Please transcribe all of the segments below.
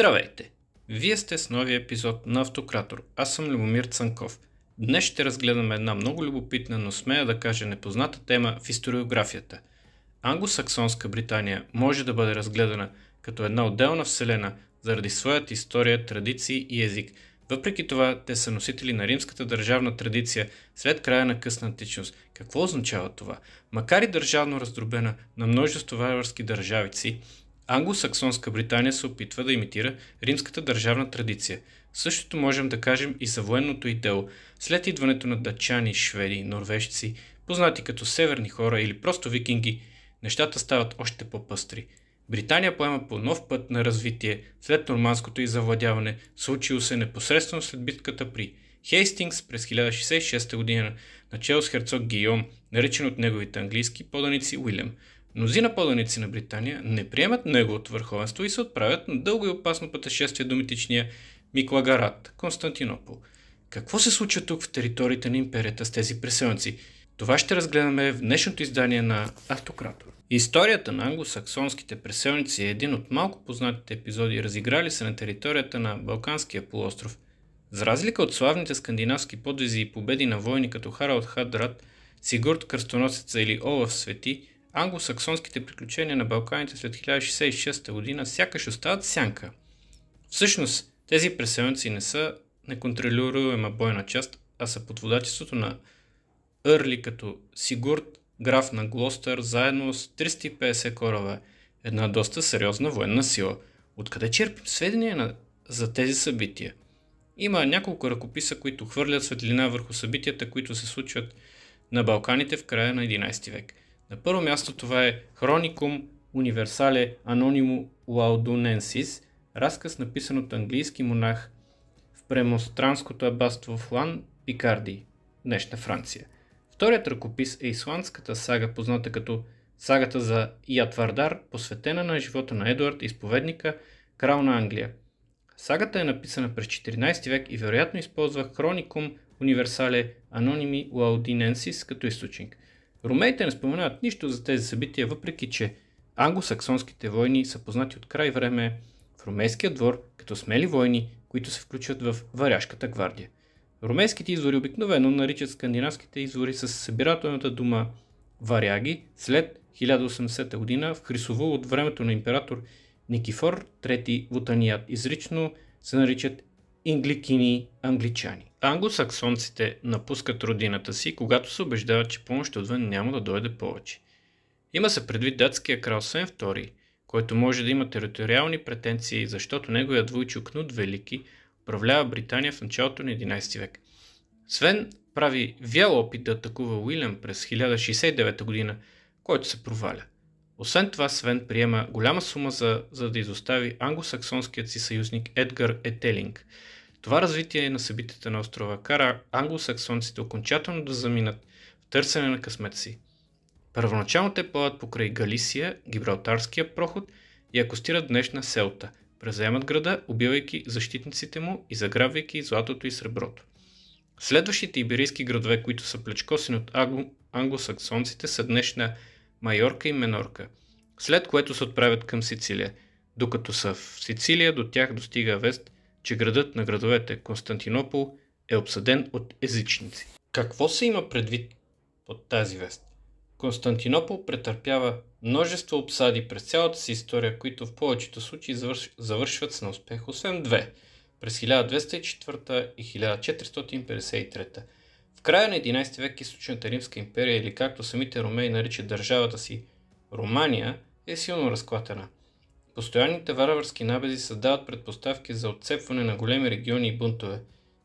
Здравейте! Вие сте с новия епизод на Автократор. Аз съм Любомир Цанков. Днес ще разгледаме една много любопитна, но смея да кажа непозната тема в историографията. Англосаксонска Британия може да бъде разгледана като една отделна вселена заради своята история, традиции и език. Въпреки това, те са носители на римската държавна традиция след края на късна античност. Какво означава това? Макар и държавно раздробена на множество варварски държавици, Англосаксонска Британия се опитва да имитира римската държавна традиция. Същото можем да кажем и за военното й дело. След идването на датчани, шведи, норвежци, познати като северни хора или просто викинги, нещата стават още по-пъстри. Британия поема по нов път на развитие след нормандското й завладяване, случило се непосредствено след битката при Хейстингс през 1066 година, начело с херцог Гийом, наричан от неговите английски поданици Уилям. Мнозина поданици на Британия не приемат неговото върховенство и се отправят на дълго и опасно пътешествие до митичния Миклагарад, Константинопол. Какво се случва тук в териториите на империята с тези преселенци? Това ще разгледаме в днешното издание на Автократор. Историята на англосаксонските преселници е един от малко познатите епизоди, разиграли се на територията на Балканския полуостров. За разлика от славните скандинавски подвизи и победи на войни като Харалд Хардрад, Сигурд Кръстоносеца или Олаф Свети, англосаксонските приключения на Балканите след 1066 година сякаш остават сянка. Всъщност, тези преселенци не са неконтролируема бойна част, а са под водачеството наЪрли като Сигурд, граф на Глостър, заедно с 350 кораба, една доста сериозна военна сила. Откъде черпим сведения за тези събития? Има няколко ръкописа, които хвърлят светлина върху събитията, които се случват на Балканите в края на 11 век. На първо място това е Chronicum Universale Anonymo Laudunensis, разказ написан от английски монах в премонстранското аббатство в Лан, Пикардий, днешна Франция. Вторият ръкопис е исландската сага, позната като сагата за Ятвардар, посветена на живота на Едуард, изповедника, крал на Англия. Сагата е написана през 14 век и вероятно използва Chronicum Universale Anonymi Laudunensis като източник. Ромеите не споменават нищо за тези събития, въпреки че англосаксонските войни са познати от край време в ромейския двор като смели войни, които се включват в варяжката гвардия. Ромейските извори обикновено наричат скандинавските извори с събирателната дума варяги след 1080 година в Хрисовул от времето на император Никифор III Вутаният. Изрично се наричат ингликини англичани. Англосаксонците напускат родината си, когато се убеждават, че помощ отвън няма да дойде повече. Има се предвид датския крал Свен II, който може да има териториални претенции, защото неговият двойчо Кнут Велики управлява Британия в началото на 11 век. Свен прави вял опит да атакува Уилям през 1069 година, който се проваля. Освен това, Свен приема голяма сума за да изостави англосаксонският си съюзник Едгар Етелинг. Това развитие на събитията на острова кара англосаксонците окончателно да заминат в търсене на късмета си. Първоначално те плават покрай Галисия, Гибралтарския проход и акостират днешна Селта, преземат града, убивайки защитниците му и заграбвайки златото и среброто. Следващите иберийски градове, които са плячкосени от англосаксонците, са днешна Майорка и Менорка, след което се отправят към Сицилия. Докато са в Сицилия, до тях достига вест, че градът на градовете Константинопол е обсаден от езичници. Какво се има предвид под тази вест? Константинопол претърпява множество обсади през цялата си история, които в повечето случаи завършват с неуспех, освен две – през 1204 и 1453. В края на 11 век източната Римска империя, или както самите ромеи наричат държавата си Романия, е силно разклатена. Постоянните варварски набези създават предпоставки за отцепване на големи региони и бунтове.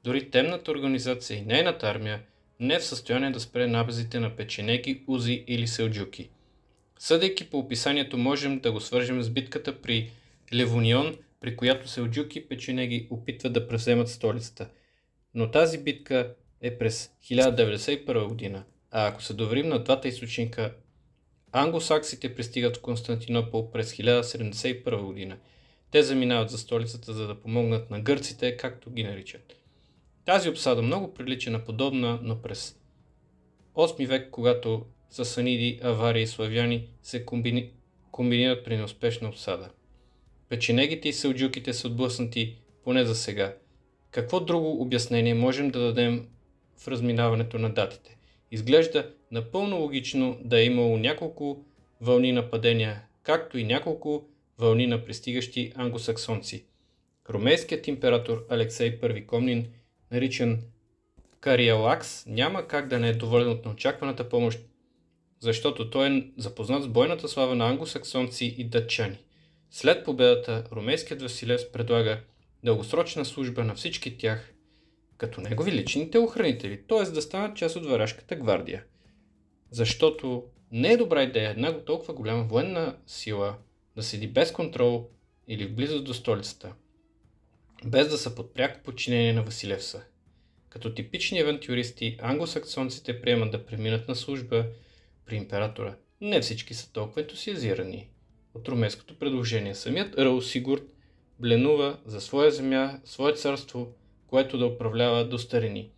Дори темната организация и нейната армия не е в състояние да спре набезите на печенеги, узи или селджуки. Съдейки по описанието, можем да го свържем с битката при Левунион, при която селджуки и печенеги опитват да превземат столицата. Но тази битка е през 1091 година, а ако се доверим на двата източника, англосаксите пристигат в Константинопол през 1071 година. Те заминават за столицата, за да помогнат на гърците, както ги наричат. Тази обсада много прилича на подобна, но през 8 век, когато сасаниди, авари и славяни се комбинират при неуспешна обсада. печенегите и селджуките са отблъснати, поне за сега. Какво друго обяснение можем да дадем в разминаването на датите? Изглежда напълно логично да е имало няколко вълни нападения, както и няколко вълни на пристигащи англосаксонци. Ромейският император Алексей I Комнин, наричан Кариалакс, няма как да не е доволен от неочакваната помощ, защото той е запознат с бойната слава на англосаксонци и датчани. След победата, ромейският Василевс предлага дългосрочна служба на всички тях, като негови лични телохранители, т.е. да станат част от варяжката гвардия. Защото не е добра идея една толкова голяма военна сила да седи без контрол или в близост до столицата, без да са под пряко подчинение на Василевса. Като типични авантюристи, англосаксонците приемат да преминат на служба при императора. Не всички са толкова ентусиазирани от ромейското предложение. Самият Ерол Сигурд бленува за своя земя, свое царство, което да управлява до старини.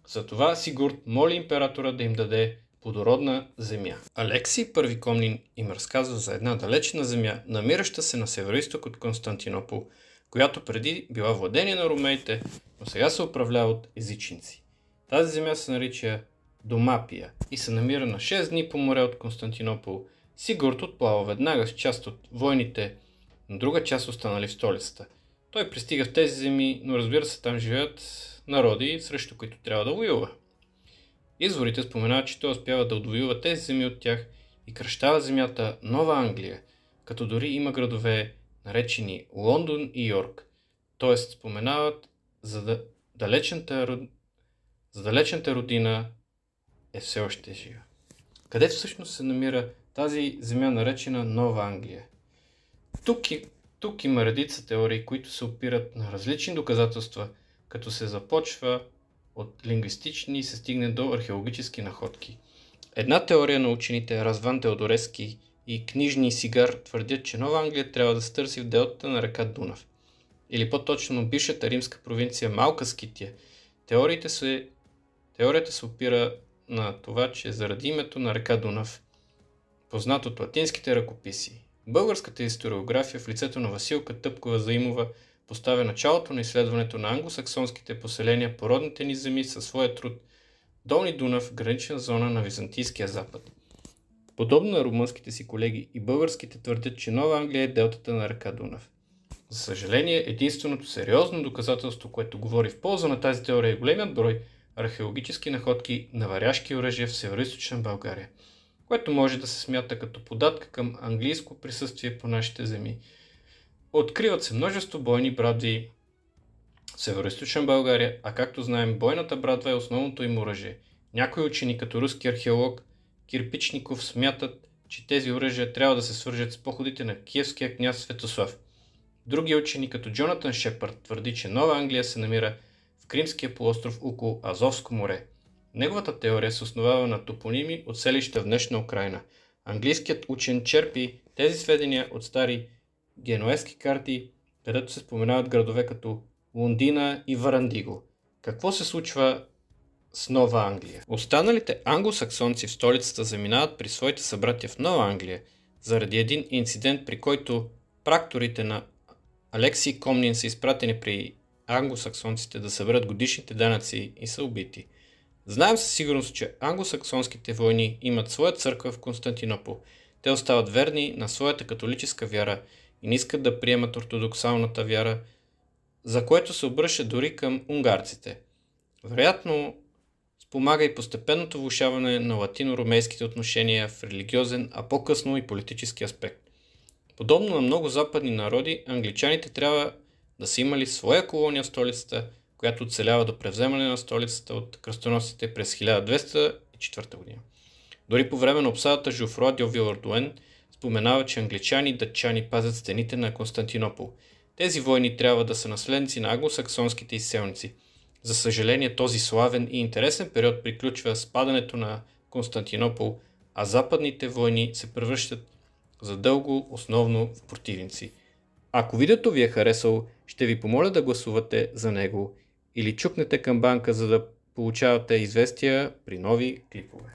Затова Сигурд моли императора да им даде плодородна земя. Алексий I Комнин им разказва за една далечна земя, намираща се на североизток от Константинопол, която преди била владение на ромеите, но сега се управлява от езичници. Тази земя се нарича Домапия и се намира на 6 дни по море от Константинопол. Сигурд отплава веднага с част от войните на друга част останали в столицата. Той пристига в тези земи, но разбира се, там живеят народи, срещу които трябва да воюва. Изворите споменават, че той успява да отвоюва тези земи от тях и кръщава земята Нова Англия, като дори има градове наречени Лондон и Йорк. Т.е. споменават за далечната родина е все още жива. Къде всъщност се намира тази земя, наречена Нова Англия? Тук има редица теории, които се опират на различни доказателства, като се започва от лингвистични и се стигне до археологически находки. Една теория на учените Разван Теодорески и книжни Сигар твърдят, че Нова Англия трябва да се търси в делтата на река Дунав, или по-точно бившата римска провинция Малка Скития. Теорията се опира на това, че заради името на река Дунав, познат от латинските ръкописи, българската историография в лицето на Василка Тъпкова-Заимова поставя началото на изследването на англосаксонските поселения по родните ни земи със своя труд Долни Дунав, гранична зона на Византийския запад. Подобно на румънските си колеги, и българските твърдят, че Нова Англия е делтата на река Дунав. За съжаление, единственото сериозно доказателство, което говори в полза на тази теория, е големият брой археологически находки на варяжки оръжия в североизточна България, което може да се смята като податка към английско присъствие по нашите земи. Откриват се множество бойни брадви в североизточна България, а както знаем, бойната брадва е основното им оръжие. Някои учени, като руски археолог Кирпичников, смятат, че тези оръжия трябва да се свържат с походите на киевския княз Светослав. Други учени, като Джонатан Шепард, твърди, че Нова Англия се намира в Кримския полуостров около Азовско море. Неговата теория се основава на топоними от селища в днешна Украйна. Английският учен черпи тези сведения от стари генуезски карти, където се споменават градове като Лондина и Варандиго. Какво се случва с Нова Англия? Останалите англосаксонци в столицата заминават при своите събратя в Нова Англия заради един инцидент, при който практорите на Алексий Комнин са изпратени при англосаксонците да съберат годишните данъци и са убити. Знаем със сигурност, че англосаксонските войни имат своя църква в Константинопол. Те остават верни на своята католическа вяра и не искат да приемат ортодоксалната вяра, за което се обръща дори към унгарците. Вероятно, спомага и постепенното влошаване на латино-ромейските отношения в религиозен, а по-късно и политически аспект. Подобно на много западни народи, англичаните трябва да са имали своя колония в столицата, която оцелява до превземане на столицата от кръстоносците през 1204 година. Дори по време на обсадата Жофруа де Вилардуен споменава, че англичани и датчани пазят стените на Константинопол. Тези войни трябва да са наследници на англосаксонските изселници. За съжаление, този славен и интересен период приключва с падането на Константинопол, а западните войни се превръщат задълго основно в противници. Ако видеото ви е харесало, ще ви помоля да гласувате за него или чукнете камбанка, за да получавате известия при нови клипове.